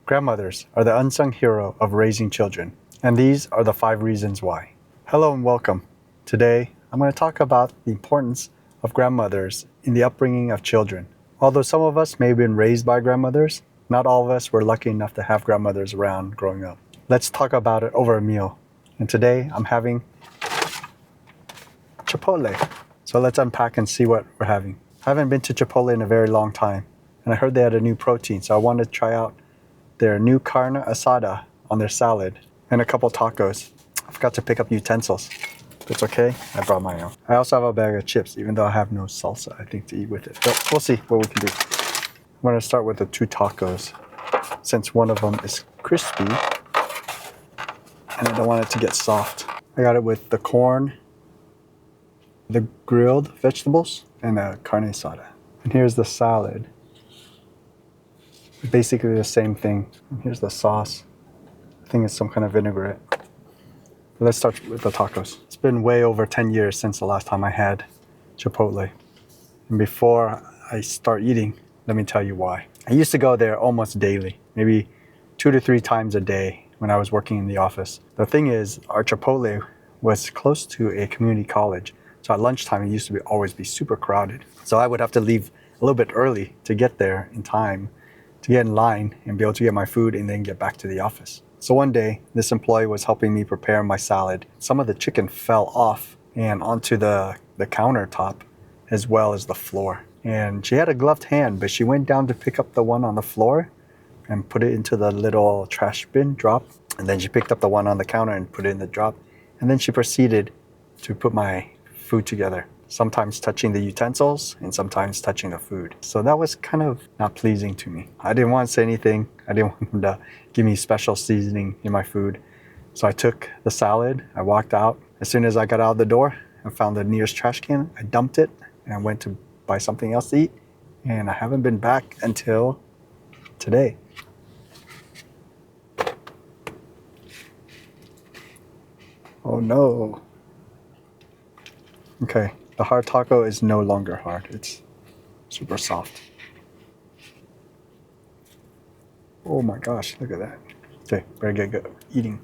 Grandmothers are the unsung hero of raising children, and these are the 5 reasons why. Hello and welcome. Today, I'm going to talk about the importance of grandmothers in the upbringing of children. Although some of us may have been raised by grandmothers, not all of us were lucky enough to have grandmothers around growing up. Let's talk about it over a meal. And today, I'm having Chipotle. So let's unpack and see what we're having. I haven't been to Chipotle in a very long time, and I heard they had a new protein, so I wanted to try out their new carne asada on their salad and a couple tacos. I forgot to pick up utensils. It's okay, I brought my own. I also have a bag of chips, even though I have no salsa, I think, to eat with it. But we'll see what we can do. I'm gonna start with the 2 tacos, since one of them is crispy, and I don't want it to get soft. I got it with the corn, the grilled vegetables, and the carne asada. And here's the salad. Basically the same thing. And here's the sauce. I think it's some kind of vinaigrette. Let's start with the tacos. It's been way over 10 years since the last time I had Chipotle. And before I start eating, let me tell you why. I used to go there almost daily, maybe 2 to 3 times a day when I was working in the office. The thing is, our Chipotle was close to a community college. So at lunchtime, it used to always be super crowded. So I would have to leave a little bit early to get there in time, to get in line and be able to get my food and then get back to the office. So one day, this employee was helping me prepare my salad. Some of the chicken fell off and onto the countertop as well as the floor. And she had a gloved hand, but she went down to pick up the one on the floor and put it into the little trash bin drop. And then she picked up the one on the counter and put it in the drop. And then she proceeded to put my food together, sometimes touching the utensils and sometimes touching the food. So that was kind of not pleasing to me. I didn't want to say anything. I didn't want them to give me special seasoning in my food. So I took the salad, I walked out. As soon as I got out of the door, I found the nearest trash can, I dumped it, and I went to buy something else to eat. And I haven't been back until today. Oh no. Okay, the hard taco is no longer hard. It's super soft. Oh my gosh, look at that. Okay, better get good eating.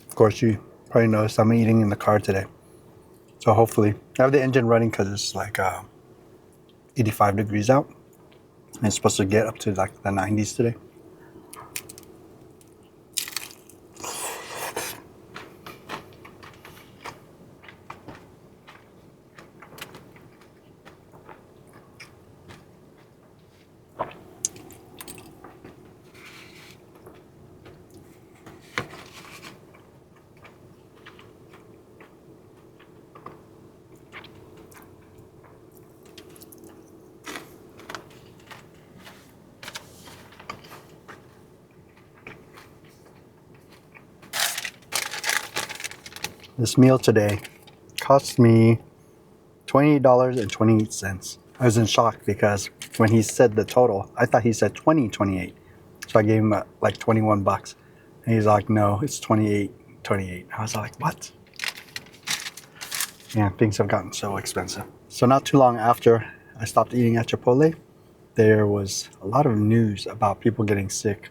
Of course, you probably noticed I'm eating in the car today. So hopefully, I have the engine running because it's like 85 degrees out. And it's supposed to get up to like the 90s today. This meal today cost me $28.28. I was in shock because when he said the total, I thought he said $20.28. So I gave him like 21 bucks. And he's like, no, it's $28.28. I was like, what? Yeah, things have gotten so expensive. So not too long after I stopped eating at Chipotle, there was a lot of news about people getting sick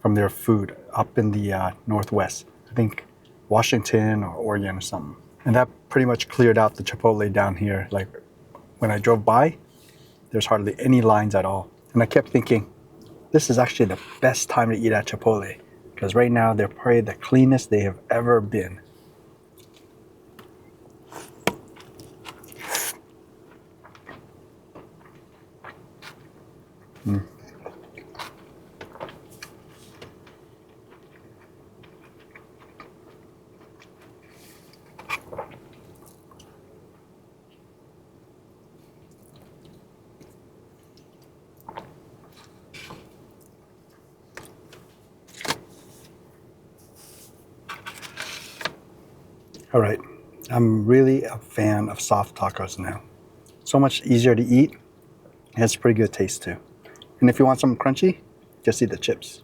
from their food up in the Northwest. I think Washington or Oregon or something. And that pretty much cleared out the Chipotle down here. Like when I drove by, there's hardly any lines at all. And I kept thinking, this is actually the best time to eat at Chipotle because right now they're probably the cleanest they have ever been. All right, I'm really a fan of soft tacos now. So much easier to eat. It has pretty good taste too. And if you want some crunchy, just eat the chips.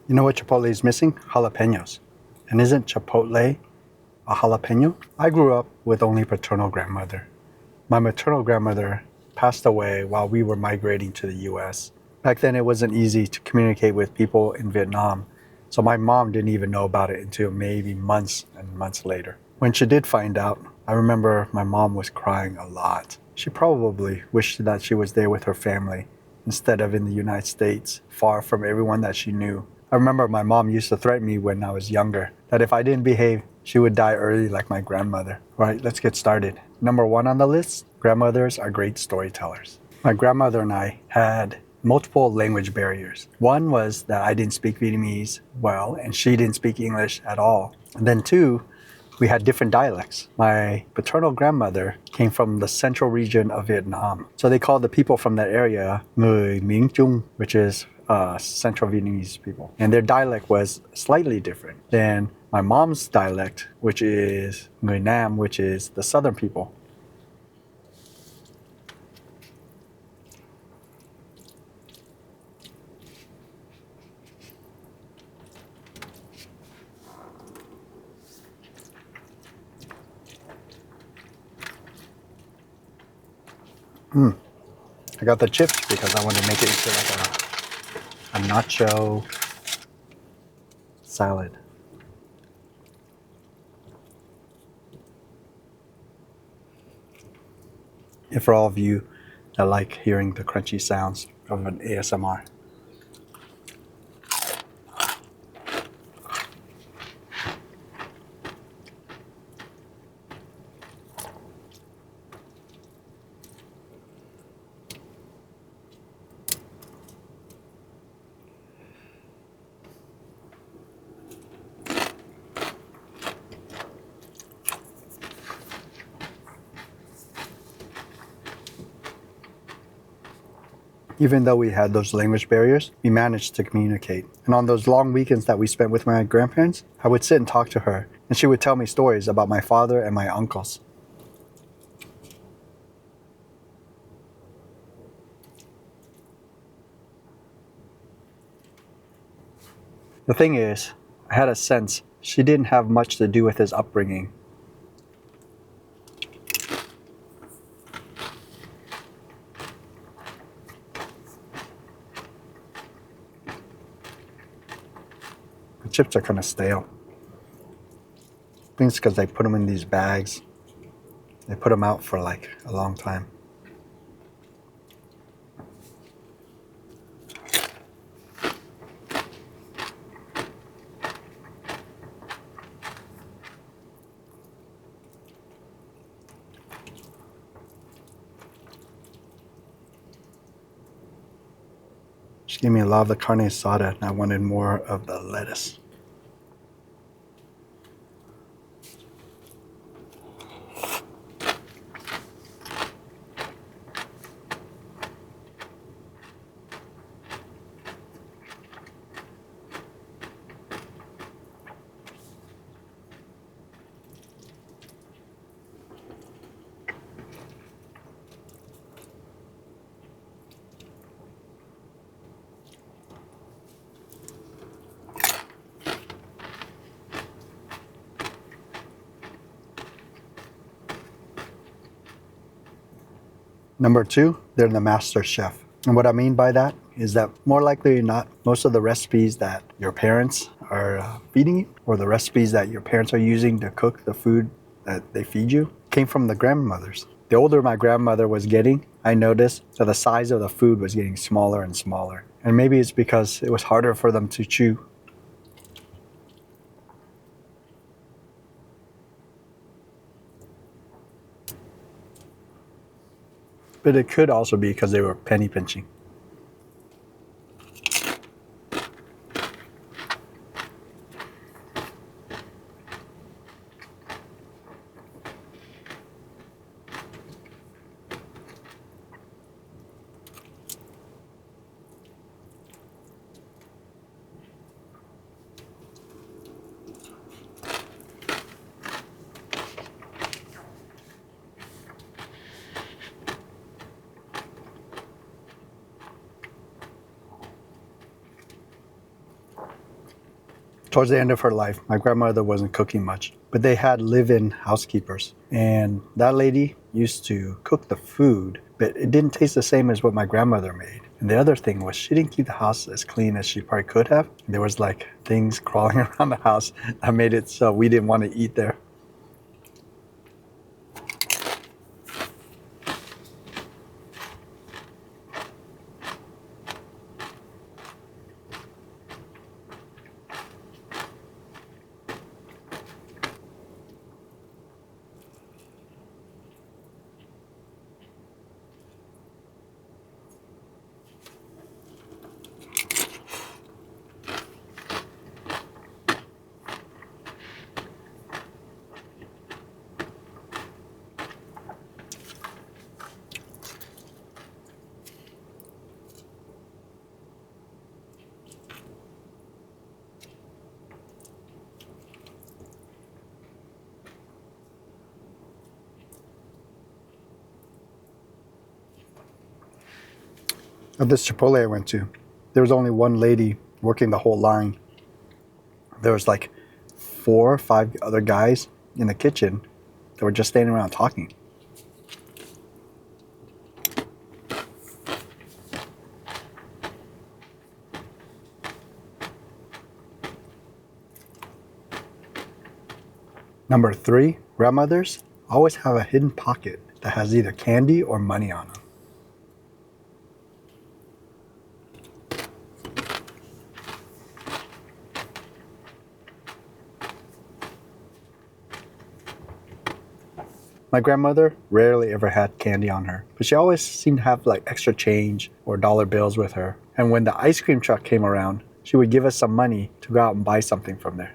You know what Chipotle is missing? Jalapenos. And isn't Chipotle a jalapeno? I grew up with only paternal grandmother. My maternal grandmother passed away while we were migrating to the US. Back then, it wasn't easy to communicate with people in Vietnam, so my mom didn't even know about it until maybe months and months later. When she did find out, I remember my mom was crying a lot. She probably wished that she was there with her family instead of in the United States, far from everyone that she knew. I remember my mom used to threaten me when I was younger that if I didn't behave, she would die early like my grandmother. All right, let's get started. Number 1 on the list, grandmothers are great storytellers. My grandmother and I had multiple language barriers. One was that I didn't speak Vietnamese well and she didn't speak English at all. And then 2, we had different dialects. My paternal grandmother came from the central region of Vietnam. So they called the people from that area Người Miền Trung, which is Central Vietnamese people. And their dialect was slightly different than my mom's dialect, which is Người Nam, which is the southern people. I got the chips because I wanted to make it into like a nacho salad. And for all of you that like hearing the crunchy sounds of an ASMR. Even though we had those language barriers, we managed to communicate. And on those long weekends that we spent with my grandparents, I would sit and talk to her, and she would tell me stories about my father and my uncles. The thing is, I had a sense she didn't have much to do with his upbringing. The chips are kind of stale. I think it's because they put them in these bags. They put them out for like a long time. She gave me a lot of the carne asada and I wanted more of the lettuce. Number two, they're the master chef. And what I mean by that is that more likely than not, most of the recipes that your parents are feeding you, or the recipes that your parents are using to cook the food that they feed you, came from the grandmothers. The older my grandmother was getting, I noticed that the size of the food was getting smaller and smaller. And maybe it's because it was harder for them to chew. But it could also be because they were penny pinching. Towards the end of her life, my grandmother wasn't cooking much, but they had live-in housekeepers. And that lady used to cook the food, but it didn't taste the same as what my grandmother made. And the other thing was she didn't keep the house as clean as she probably could have. There was like things crawling around the house that made it so we didn't want to eat there. At this Chipotle I went to, there was only one lady working the whole line. There was like 4 or 5 other guys in the kitchen that were just standing around talking. Number 3, grandmothers always have a hidden pocket that has either candy or money on them. My grandmother rarely ever had candy on her, but she always seemed to have like extra change or dollar bills with her. And when the ice cream truck came around, she would give us some money to go out and buy something from there.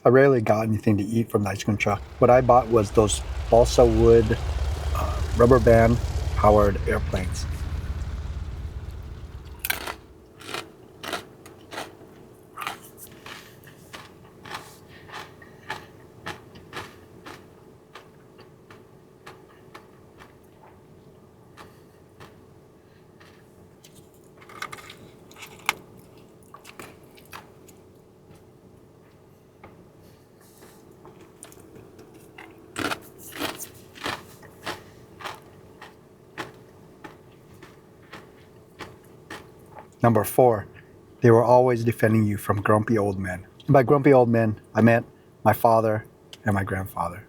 I rarely got anything to eat from the ice cream truck. What I bought was those balsa wood rubber band powered airplanes. Number 4, they were always defending you from grumpy old men. And by grumpy old men, I meant my father and my grandfather.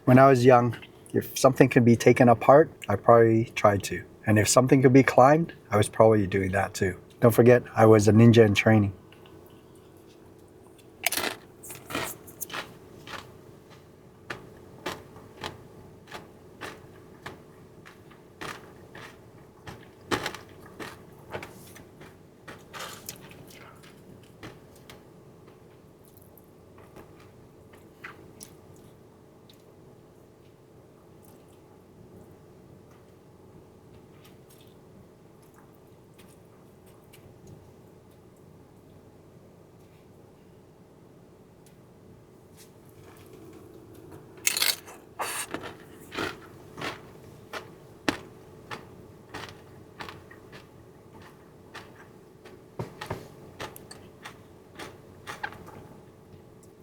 When I was young, if something could be taken apart, I probably tried to. And if something could be climbed, I was probably doing that too. Don't forget, I was a ninja in training.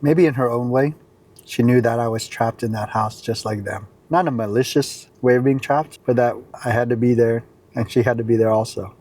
Maybe in her own way, she knew that I was trapped in that house just like them. Not a malicious way of being trapped, but that I had to be there and she had to be there also.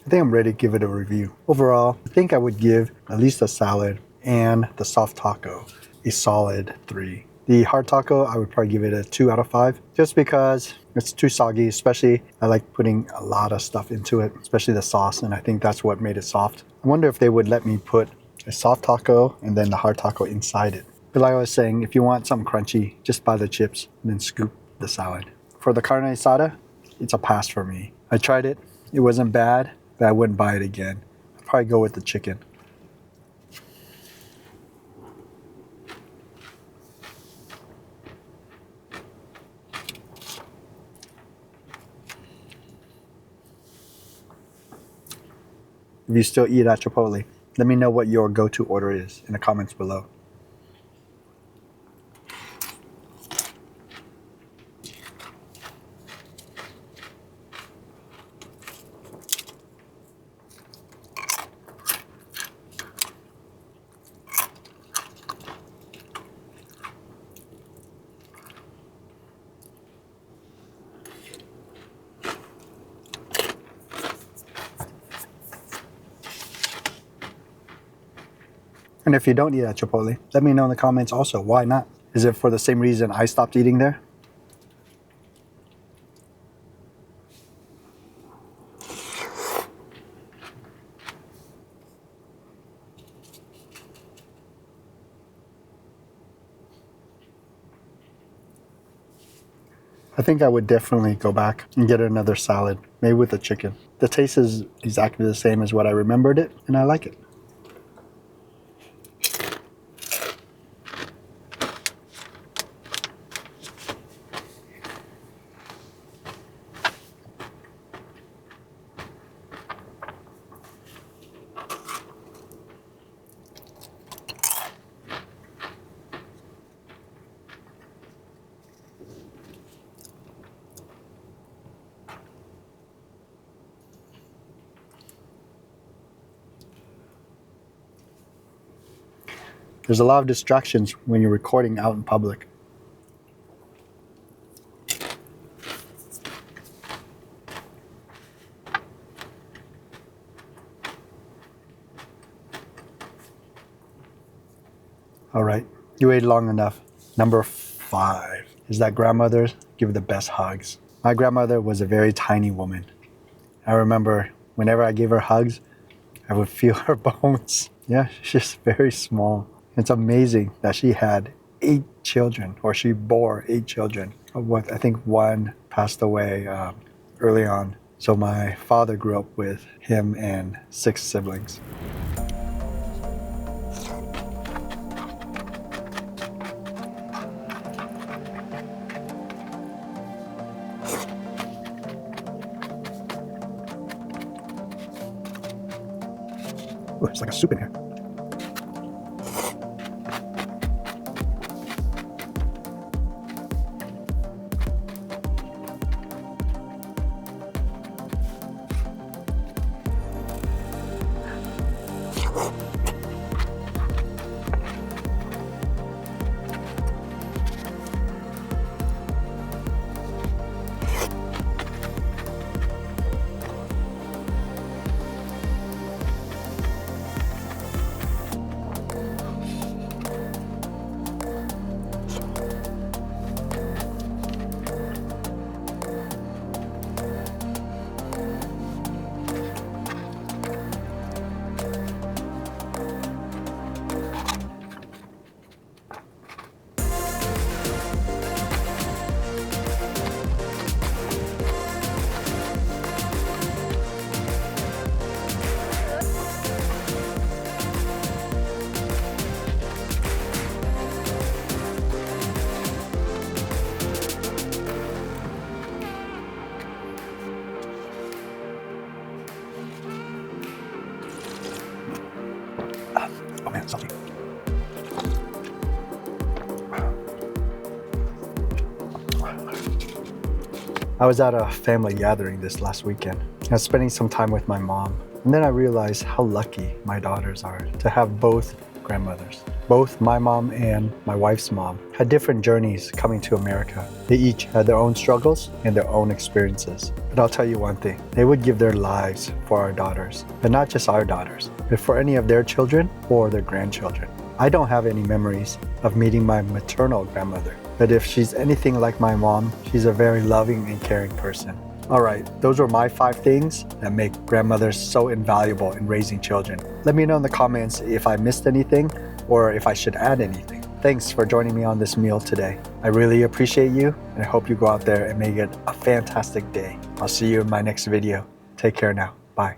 I think I'm ready to give it a review. Overall, I think I would give at least the salad and the soft taco a solid 3. The hard taco, I would probably give it a 2 out of 5, just because it's too soggy, especially I like putting a lot of stuff into it, especially the sauce, and I think that's what made it soft. I wonder if they would let me put a soft taco and then the hard taco inside it. But like I was saying, if you want something crunchy, just buy the chips and then scoop the salad. For the carne asada, it's a pass for me. I tried it, it wasn't bad, but I wouldn't buy it again. I'd probably go with the chicken. If you still eat at Chipotle, let me know what your go-to order is in the comments below. And if you don't eat at Chipotle, let me know in the comments also. Why not? Is it for the same reason I stopped eating there? I think I would definitely go back and get another salad, maybe with the chicken. The taste is exactly the same as what I remembered it, and I like it. There's a lot of distractions when you're recording out in public. All right, you waited long enough. Number 5 is that grandmothers give the best hugs. My grandmother was a very tiny woman. I remember whenever I gave her hugs, I would feel her bones. Yeah, she's just very small. It's amazing that she had 8 children, or she bore 8 children. I think one passed away early on. So my father grew up with him and 6 siblings. Ooh, there's like a soup in here. I was at a family gathering this last weekend. I was spending some time with my mom, and then I realized how lucky my daughters are to have both grandmothers. Both my mom and my wife's mom had different journeys coming to America. They each had their own struggles and their own experiences. But I'll tell you one thing, they would give their lives for our daughters, but not just our daughters, but for any of their children or their grandchildren. I don't have any memories of meeting my maternal grandmother, but if she's anything like my mom, she's a very loving and caring person. All right, those were my 5 things that make grandmothers so invaluable in raising children. Let me know in the comments if I missed anything or if I should add anything. Thanks for joining me on this meal today. I really appreciate you, and I hope you go out there and make it a fantastic day. I'll see you in my next video. Take care now. Bye.